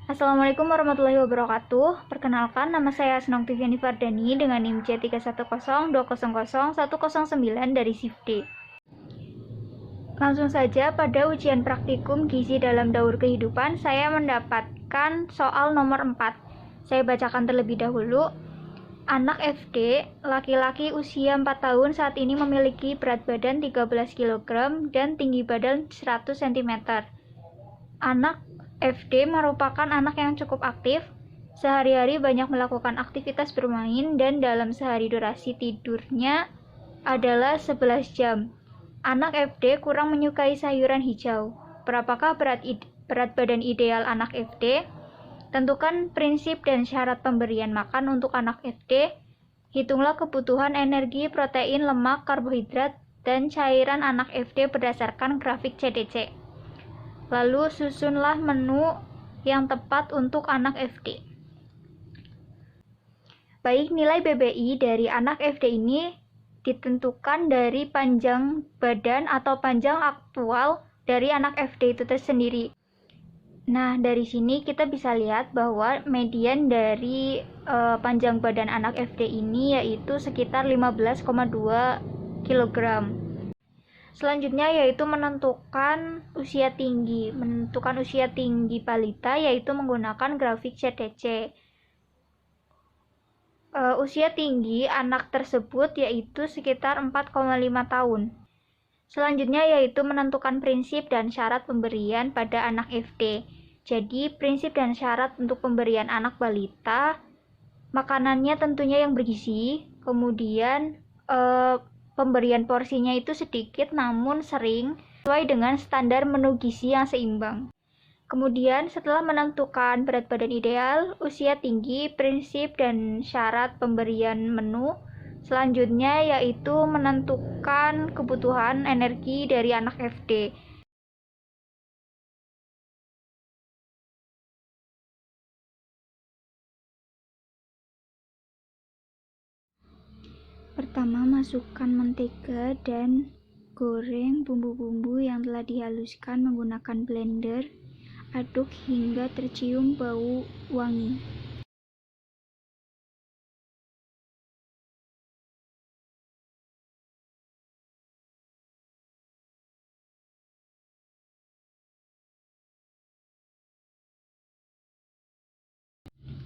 Assalamualaikum warahmatullahi wabarakatuh. Perkenalkan, nama saya Asnong Tiviani Fardani dengan NIM C3102000109 dari SIF D. Langsung saja pada ujian praktikum gizi dalam daur kehidupan, saya mendapatkan soal nomor 4. Saya bacakan terlebih dahulu. Anak FD, laki-laki usia 4 tahun saat ini memiliki berat badan 13 kg dan tinggi badan 100 cm. Anak FD merupakan anak yang cukup aktif, sehari-hari banyak melakukan aktivitas bermain dan dalam sehari durasi tidurnya adalah 11 jam. Anak FD kurang menyukai sayuran hijau. Berapakah berat badan ideal anak FD? Tentukan prinsip dan syarat pemberian makan untuk anak FD. Hitunglah kebutuhan energi, protein, lemak, karbohidrat, dan cairan anak FD berdasarkan grafik CDC. Lalu susunlah menu yang tepat untuk anak FD. Baik, nilai BBI dari anak FD ini ditentukan dari panjang badan atau panjang aktual dari anak FD itu tersendiri. Nah, dari sini kita bisa lihat bahwa median dari panjang badan anak FD ini yaitu sekitar 15,2 kg. Selanjutnya yaitu menentukan usia tinggi. Menentukan usia tinggi balita yaitu menggunakan grafik CDC. Usia tinggi anak tersebut yaitu sekitar 4,5 tahun. Selanjutnya yaitu menentukan prinsip dan syarat pemberian pada anak FD. Jadi prinsip dan syarat untuk pemberian anak balita, makanannya tentunya yang bergizi, kemudian pemberian porsinya itu sedikit namun sering sesuai dengan standar menu gizi yang seimbang. Kemudian setelah menentukan berat badan ideal, usia tinggi, prinsip dan syarat pemberian menu, selanjutnya yaitu menentukan kebutuhan energi dari anak FD. Pertama, masukkan mentega dan goreng bumbu-bumbu yang telah dihaluskan menggunakan blender. Aduk hingga tercium bau wangi.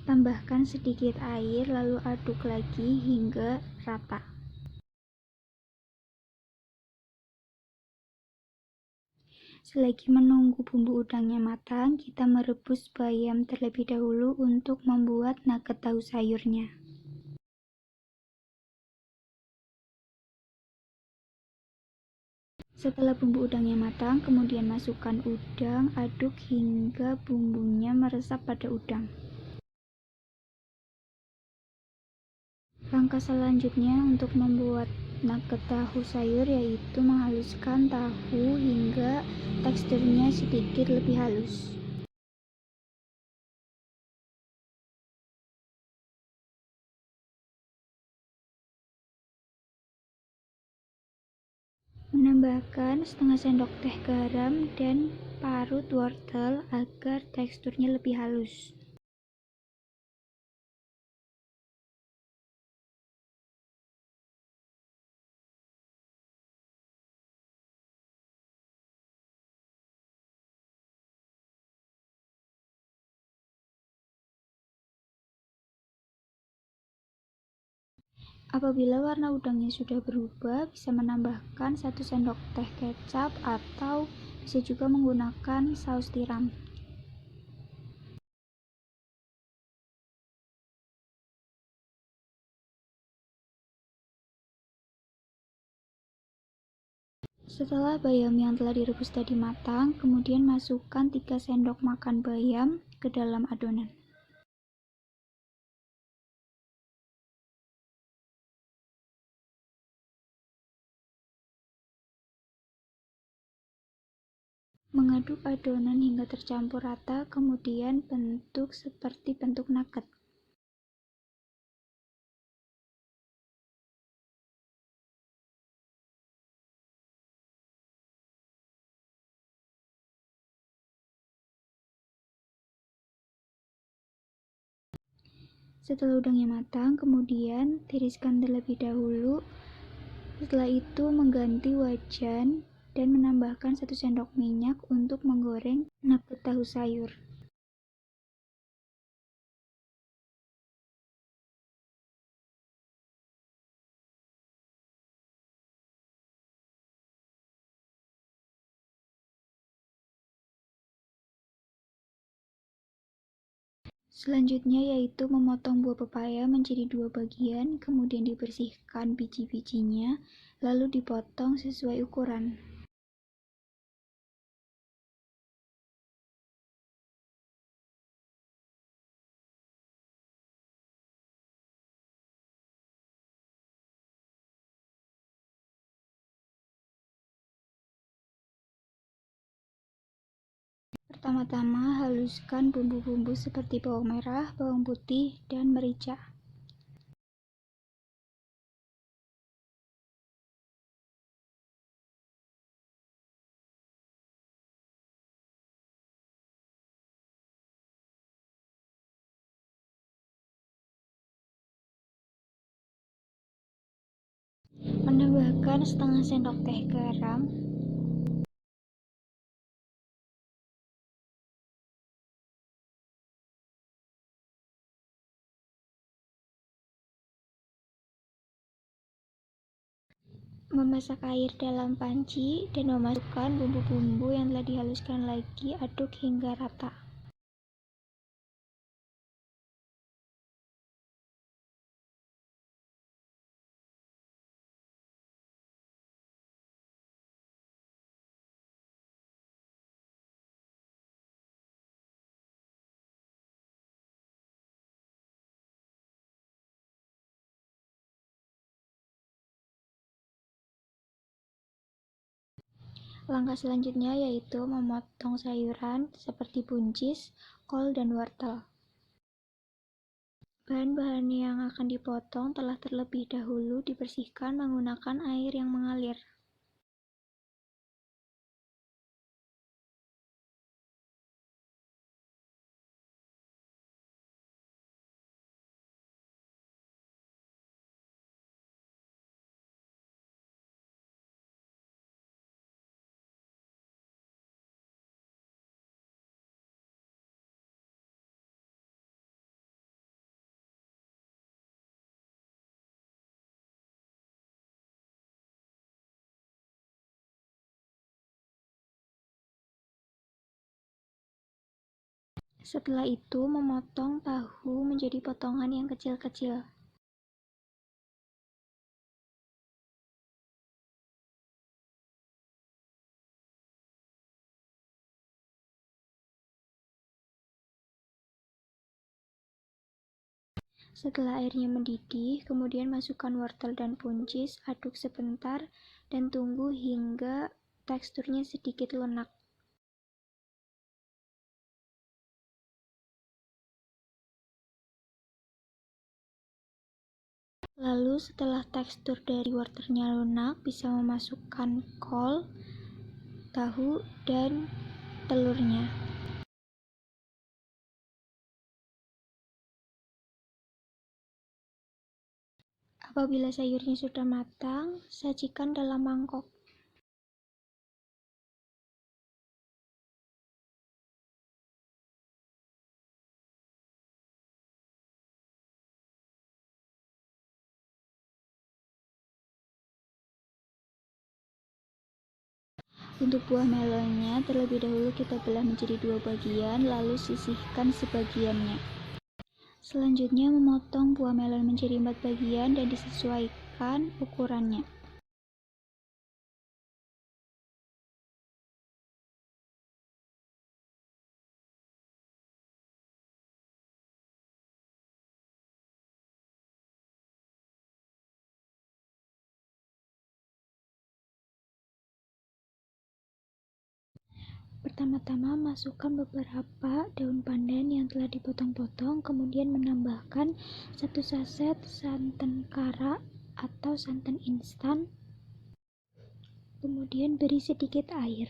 Tambahkan sedikit air lalu aduk lagi hingga rata. Selagi menunggu bumbu udangnya matang, kita merebus bayam terlebih dahulu untuk membuat nugget tahu sayurnya. Setelah bumbu udangnya matang, kemudian masukkan udang, aduk hingga bumbunya meresap pada udang. Langkah selanjutnya untuk membuat nugget tahu sayur yaitu menghaluskan tahu hingga teksturnya sedikit lebih halus. Menambahkan setengah sendok teh garam dan parut wortel agar teksturnya lebih halus. Apabila warna udangnya sudah berubah, bisa menambahkan 1 sendok teh kecap atau bisa juga menggunakan saus tiram. Setelah bayam yang telah direbus tadi matang, kemudian masukkan 3 sendok makan bayam ke dalam adonan. Mengaduk adonan hingga tercampur rata, kemudian bentuk seperti bentuk nugget. Setelah udangnya matang, kemudian tiriskan terlebih dahulu. Setelah itu mengganti wajan dan menambahkan 1 sendok minyak untuk menggoreng nugget tahu sayur. Selanjutnya yaitu memotong buah pepaya menjadi 2 bagian, kemudian dibersihkan biji-bijinya, lalu dipotong sesuai ukuran. Pertama-tama haluskan bumbu-bumbu seperti bawang merah, bawang putih, dan merica. Menambahkan setengah sendok teh garam, memasak air dalam panci, dan memasukkan bumbu-bumbu yang telah dihaluskan lagi, aduk hingga rata. Langkah selanjutnya yaitu memotong sayuran seperti buncis, kol, dan wortel. Bahan-bahan yang akan dipotong telah terlebih dahulu dibersihkan menggunakan air yang mengalir. Setelah itu, memotong tahu menjadi potongan yang kecil-kecil. Setelah airnya mendidih, kemudian masukkan wortel dan buncis, aduk sebentar, dan tunggu hingga teksturnya sedikit lunak. Lalu setelah tekstur dari wortelnya lunak, bisa memasukkan kol, tahu, dan telurnya. Apabila sayurnya sudah matang, sajikan dalam mangkok. Untuk buah melonnya, terlebih dahulu kita belah menjadi 2 bagian, lalu sisihkan sebagiannya. Selanjutnya memotong buah melon menjadi 4 bagian dan disesuaikan ukurannya. Pertama-tama masukkan beberapa daun pandan yang telah dipotong-potong, kemudian menambahkan 1 saset santan kara atau santan instan, kemudian beri sedikit air.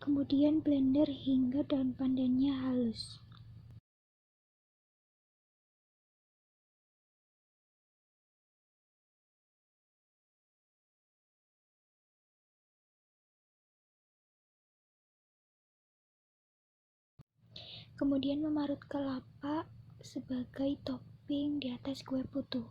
Kemudian blender hingga daun pandannya halus. Kemudian memarut kelapa sebagai topping di atas kue putu.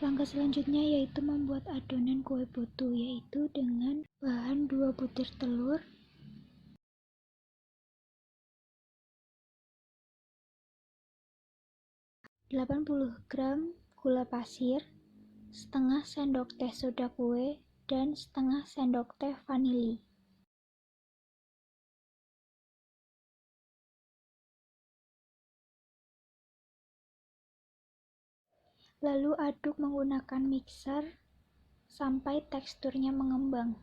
Langkah selanjutnya yaitu membuat adonan kue putu, yaitu dengan bahan 2 butir telur, 80 gram gula pasir, setengah sendok teh soda kue, dan setengah sendok teh vanili. Lalu aduk menggunakan mixer sampai teksturnya mengembang.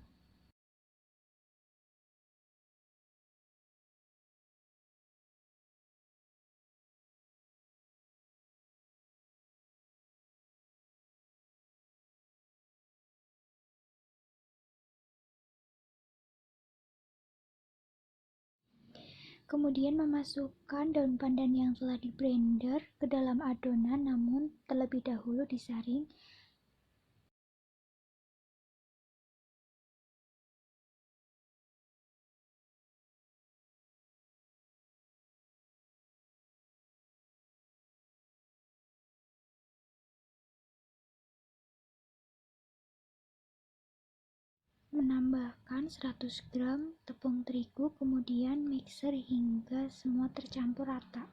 Kemudian memasukkan daun pandan yang telah di blender ke dalam adonan, namun terlebih dahulu disaring. Menambahkan 100 gram tepung terigu, kemudian mixer hingga semua tercampur rata.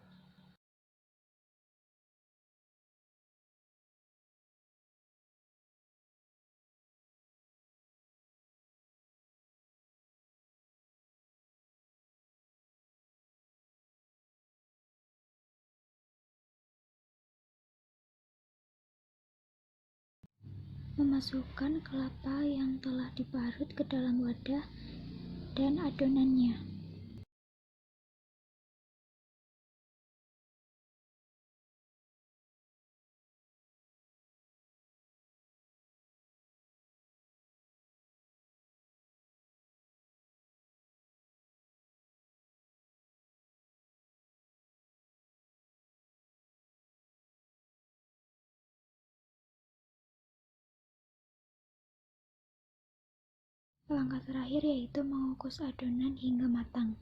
Memasukkan kelapa yang telah diparut ke dalam wadah dan adonannya. Langkah terakhir yaitu mengukus adonan hingga matang.